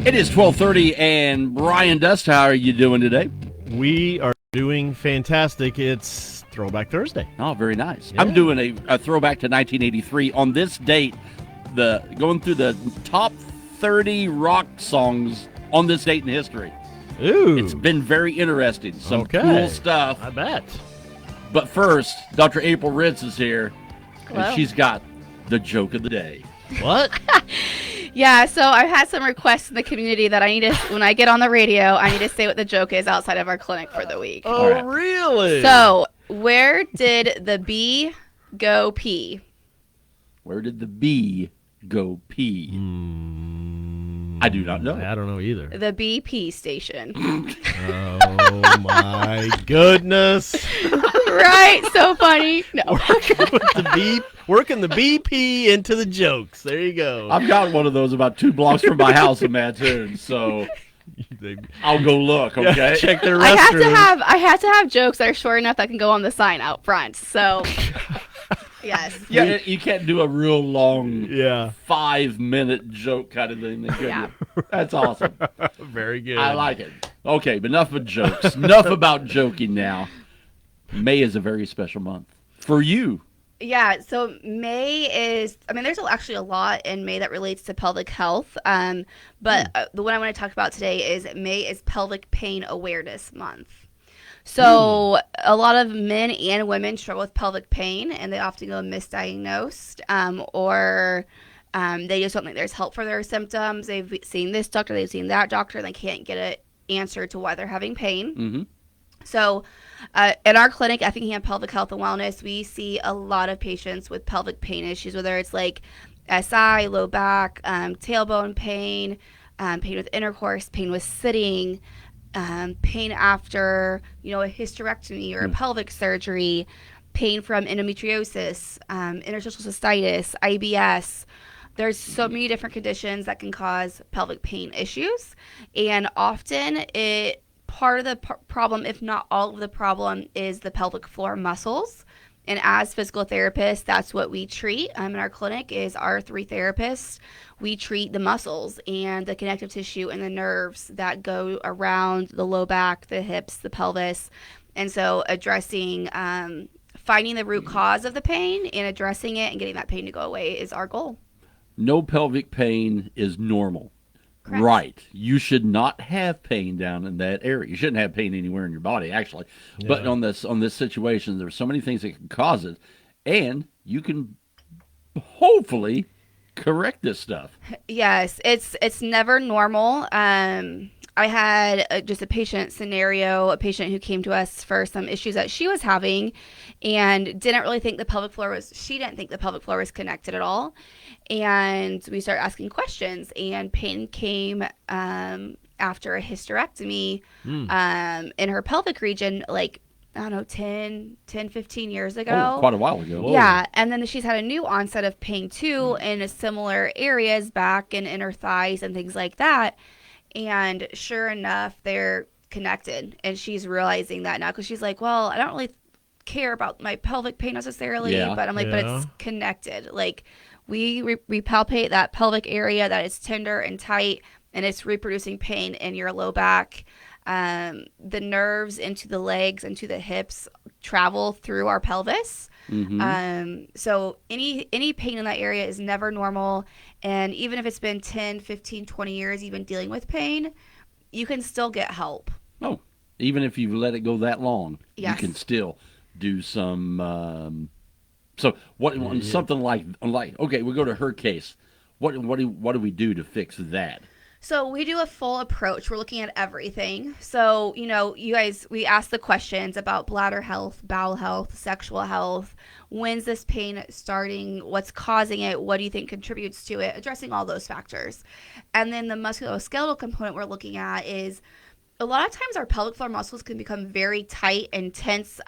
It is 12:30, and Brian Dust, how are you doing today? We are doing fantastic. It's Throwback Thursday. Oh, very nice. Yeah. I'm doing a throwback to 1983. On this date, going through the top 30 rock songs on this date in history. Ooh. It's been very interesting. Some Okay. cool stuff. I bet. But first, Dr. April Ritz is here, Hello. and she's got the joke of the day. What? Yeah, so I've had some requests in the community that I need to, when I get on the radio, I need to say what the joke is outside of our clinic for the week. Oh, right. really? So, where did the bee go pee? Where did the bee go pee? I do not know. I don't know either. The BP station. Oh, my goodness. Right? So funny. No. Working the BP into the jokes. There you go. I've got one of those about 2 blocks from my house in Mattoon, so I'll go look, okay? Check their I restroom. have to have jokes that are short enough that can go on the sign out front. So, yes. Yeah, you can't do a real long Yeah. 5-minute joke kind of thing. Yeah. That's awesome. Very good. I like it. Okay, but enough of jokes. Enough about joking now. May is a very special month for you. Yeah, so May is, there's actually a lot in May that relates to pelvic health, but the one I want to talk about today is May is Pelvic Pain Awareness Month. So a lot of men and women struggle with pelvic pain, and they often go misdiagnosed, or they just don't think there's help for their symptoms. They've seen this doctor, they've seen that doctor, and they can't get an answer to why they're having pain. Mm-hmm. So in our clinic, Effingham Pelvic Health and Wellness, we see a lot of patients with pelvic pain issues, whether it's like SI, low back, tailbone pain, pain with intercourse, pain with sitting, pain after, a hysterectomy or a pelvic surgery, pain from endometriosis, interstitial cystitis, IBS. There's so many different conditions that can cause pelvic pain issues, and often part of the problem, if not all of the problem, is the pelvic floor muscles. And as physical therapists, that's what we treat in our clinic is our 3 therapists. We treat the muscles and the connective tissue and the nerves that go around the low back, the hips, the pelvis. And so addressing, finding the root cause of the pain and addressing it and getting that pain to go away is our goal. No pelvic pain is normal. Correct. Right. You should not have pain down in that area. You shouldn't have pain anywhere in your body, actually. Yeah. But on this situation, there's so many things that can cause it, and you can hopefully correct this stuff. Yes, it's never normal. I had just a patient scenario, a patient who came to us for some issues that she was having and didn't really think she didn't think the pelvic floor was connected at all. And we started asking questions, and pain came after a hysterectomy in her pelvic region, like, I don't know, 10, 15 years ago. Oh, quite a while ago. Yeah, and then she's had a new onset of pain too in a similar areas, back and inner thighs and things like that. And sure enough, they're connected, and she's realizing that now because she's like, well, I don't really care about my pelvic pain necessarily, but I'm like, but it's connected. Like we palpate that pelvic area that is tender and tight, and it's reproducing pain in your low back. The nerves into the legs, into the hips travel through our pelvis. Mm-hmm. So any pain in that area is never normal. And even if it's been 10, 15, 20 years you've been dealing with pain, you can still get help. Oh, even if you've let it go that long, Yes. you can still do some. Something like okay, we go to her case. What do we do to fix that? So we do a full approach. We're looking at everything. So, you guys, we ask the questions about bladder health, bowel health, sexual health. When's this pain starting? What's causing it? What do you think contributes to it? Addressing all those factors. And then the musculoskeletal component we're looking at is a lot of times our pelvic floor muscles can become very tight and tense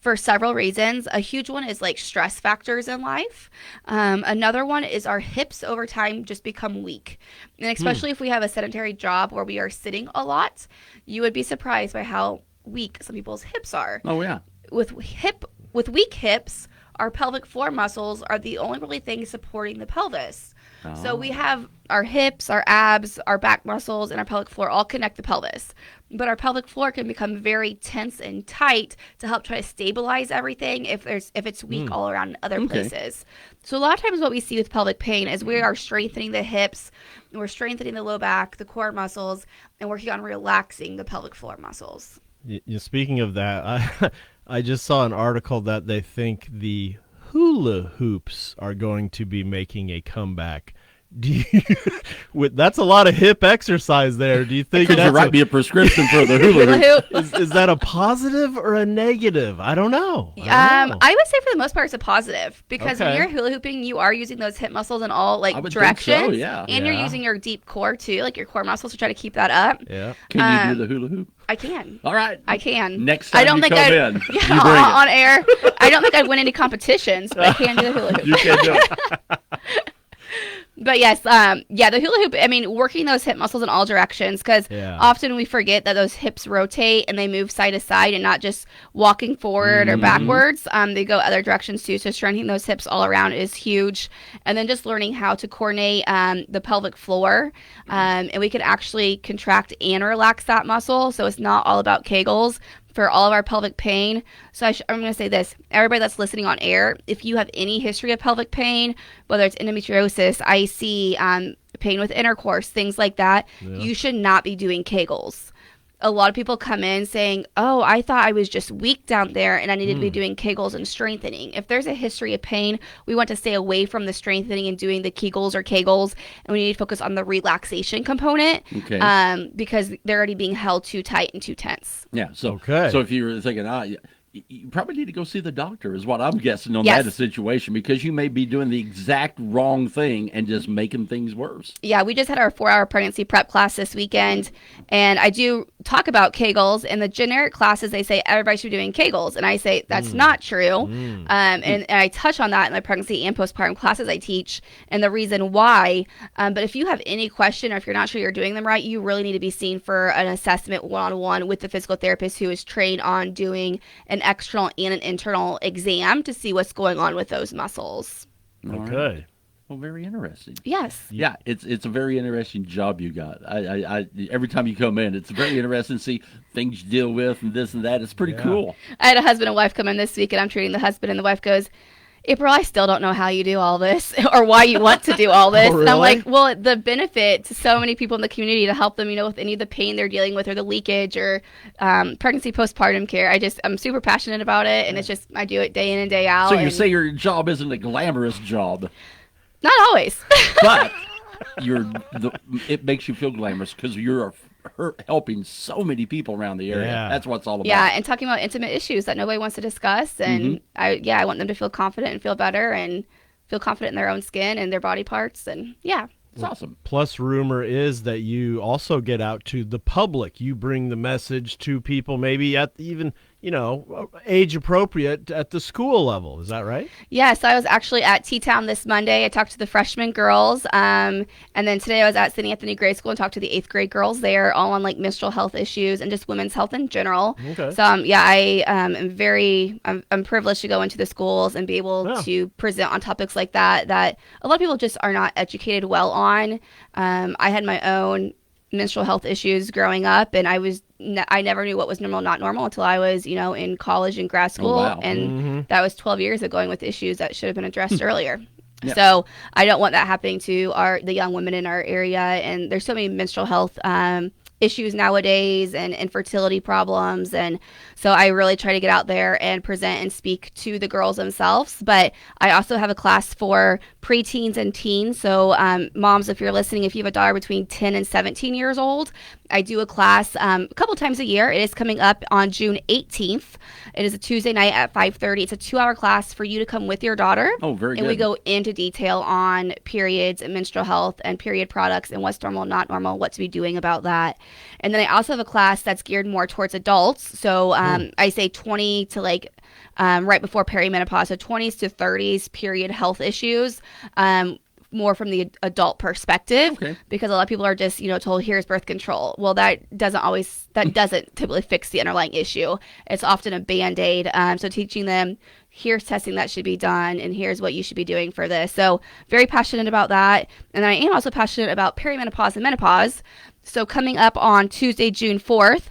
for several reasons. A huge one is like stress factors in life. Another one is our hips over time just become weak. And especially if we have a sedentary job where we are sitting a lot, you would be surprised by how weak some people's hips are. Oh, yeah. With weak hips, our pelvic floor muscles are the only really things supporting the pelvis. So we have our hips, our abs, our back muscles, and our pelvic floor all connect the pelvis. But our pelvic floor can become very tense and tight to help try to stabilize everything if it's weak all around in other places. So a lot of times what we see with pelvic pain is we are strengthening the hips, we're strengthening the low back, the core muscles, and working on relaxing the pelvic floor muscles. Speaking of that, I just saw an article that they think the hula hoops are going to be making a comeback. That's a lot of hip exercise there. Do you think Could you write me a prescription for the hula hoop? is that a positive or a negative? I don't know. I would say for the most part it's a positive because when you're hula hooping, you are using those hip muscles in all directions. So, yeah. And you're using your deep core too, like your core muscles to try to keep that up. Yeah. Can you do the hula hoop? I can. All right. I can. Next time you come in, you bring it. On air. I don't think I'd win any competitions, but I can do the hula hoop. You can do it. But yes, the hula hoop, I mean, working those hip muscles in all directions, because often we forget that those hips rotate and they move side to side and not just walking forward or backwards. They go other directions too. So strengthening those hips all around is huge. And then just learning how to coordinate the pelvic floor. And we can actually contract and relax that muscle. So it's not all about Kegels for all of our pelvic pain. So I'm going to say this, everybody that's listening on air, if you have any history of pelvic pain, whether it's endometriosis, IC, pain with intercourse, things like that, you should not be doing Kegels. A lot of people come in saying, oh, I thought I was just weak down there and I needed to be doing Kegels and strengthening. If there's a history of pain, we want to stay away from the strengthening and doing the Kegels or Kegels, and we need to focus on the relaxation component because they're already being held too tight and too tense. Yeah. So if you're thinking, you probably need to go see the doctor is what I'm guessing on that situation, because you may be doing the exact wrong thing and just making things worse. Yeah, we just had our 4-hour pregnancy prep class this weekend, and I do talk about Kegels. In the generic classes, they say everybody should be doing Kegels, and I say that's not true. And I touch on that in my pregnancy and postpartum classes I teach, and the reason why. But if you have any question or if you're not sure you're doing them right, you really need to be seen for an assessment one-on-one with the physical therapist who is trained on doing an external and an internal exam to see what's going on with those muscles. Okay. Right. Well, very interesting. Yes. Yeah, it's a very interesting job you got. I every time you come in, it's very interesting to see things you deal with and this and that. It's pretty cool. I had a husband and wife come in this week, and I'm treating the husband, and the wife goes, April, I still don't know how you do all this or why you want to do all this. Oh, really? And I'm like, well, the benefit to so many people in the community to help them, with any of the pain they're dealing with or the leakage or pregnancy postpartum care. I'm super passionate about it, and it's just I do it day in and day out. So you say your job isn't a glamorous job? Not always. But it makes you feel glamorous because you're helping so many people around the area. Yeah. That's what it's all about. Yeah, and talking about intimate issues that nobody wants to discuss. And I want them to feel confident and feel better and feel confident in their own skin and their body parts. And it's awesome. Plus, rumor is that you also get out to the public. You bring the message to people, maybe at even age appropriate at the school level. Is that right? Yes, I was actually at T-Town this Monday. I talked to the freshman girls. And then today I was at St. Anthony Grade School and talked to the 8th grade girls there, all on menstrual health issues and just women's health in general. Okay. So I I'm privileged to go into the schools and be able to present on topics like that a lot of people just are not educated well on. I had my own menstrual health issues growing up, and I never knew what was normal, not normal until I was, in college and grad school. Oh, wow. And that was 12 years of going with issues that should have been addressed earlier. Yeah. So I don't want that happening to the young women in our area. And there's so many menstrual health issues nowadays and infertility problems. And so I really try to get out there and present and speak to the girls themselves. But I also have a class for preteens and teens. So moms, if you're listening, if you have a daughter between 10 and 17 years old, I do a class a couple times a year. It is coming up on June 18th. It is a Tuesday night at 5:30. It's a 2-hour class for you to come with your daughter. Oh, very good. And we go into detail on periods and menstrual health and period products and what's normal, not normal, what to be doing about that. And then I also have a class that's geared more towards adults. So I say 20 to right before perimenopause, so 20s to 30s period health issues. more from the adult perspective, Okay. because a lot of people are just, told here's birth control. Well, that doesn't typically fix the underlying issue. It's often a Band-Aid. So teaching them, here's testing that should be done, and here's what you should be doing for this. So very passionate about that. And then I am also passionate about perimenopause and menopause. So coming up on Tuesday, June 4th,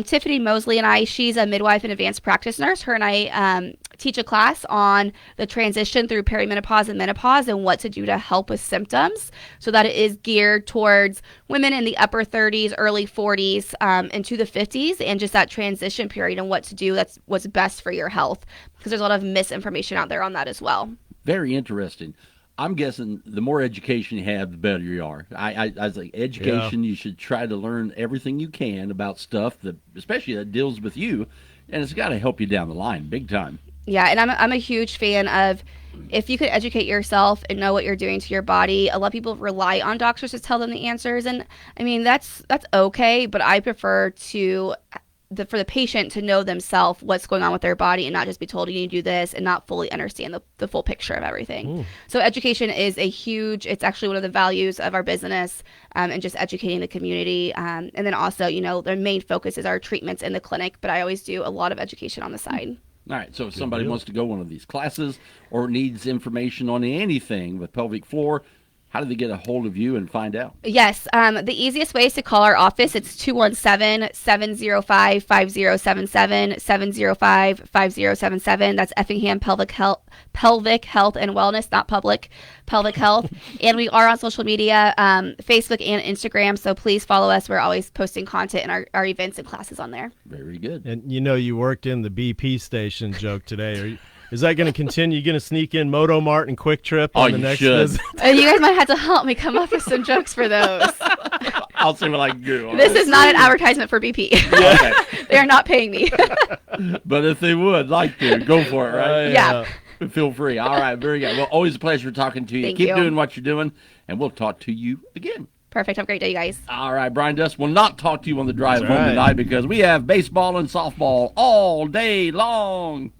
Tiffany Mosley and I, she's a midwife and advanced practice nurse. Her and I teach a class on the transition through perimenopause and menopause and what to do to help with symptoms. So that it is geared towards women in the upper 30s, early 40s, into the 50s, and just that transition period and what to do that's what's best for your health, because there's a lot of misinformation out there on that as well. Very interesting. I'm guessing the more education you have, the better you are. I think education, you should try to learn everything you can about stuff that, especially that deals with you, and it's got to help you down the line big time. Yeah, and I'm a huge fan of, if you could educate yourself and know what you're doing to your body. A lot of people rely on doctors to tell them the answers, and I mean that's okay, but I prefer for the patient to know themselves what's going on with their body and not just be told you need to do this and not fully understand the full picture of everything. Ooh. So education is it's actually one of the values of our business, and just educating the community. And then also, the main focus is our treatments in the clinic, but I always do a lot of education on the side. All right, so if somebody wants to go one of these classes or needs information on anything with pelvic floor, how do they get a hold of you and find out? Yes. The easiest way is to call our office. It's 217-705-5077, 705-5077. That's Effingham Pelvic Health and Wellness, not public, Pelvic Health. And we are on social media, Facebook and Instagram. So please follow us. We're always posting content and our events and classes on there. Very good. And you worked in the BP station joke today. Is that going to continue? You going to sneak in Moto Mart and Quick Trip on the next visit? You guys might have to help me come up with some jokes for those. I'll see what I can do. This is not an advertisement for BP. Okay. They are not paying me. But if they would like to, go for it, right? Yeah. Feel free. All right, very good. Well, always a pleasure talking to you. Thank Keep you. doing what you're doing, and we'll talk to you again. Perfect. Have a great day, you guys. All right, Brian Dust will not talk to you on the drive home tonight because we have baseball and softball all day long.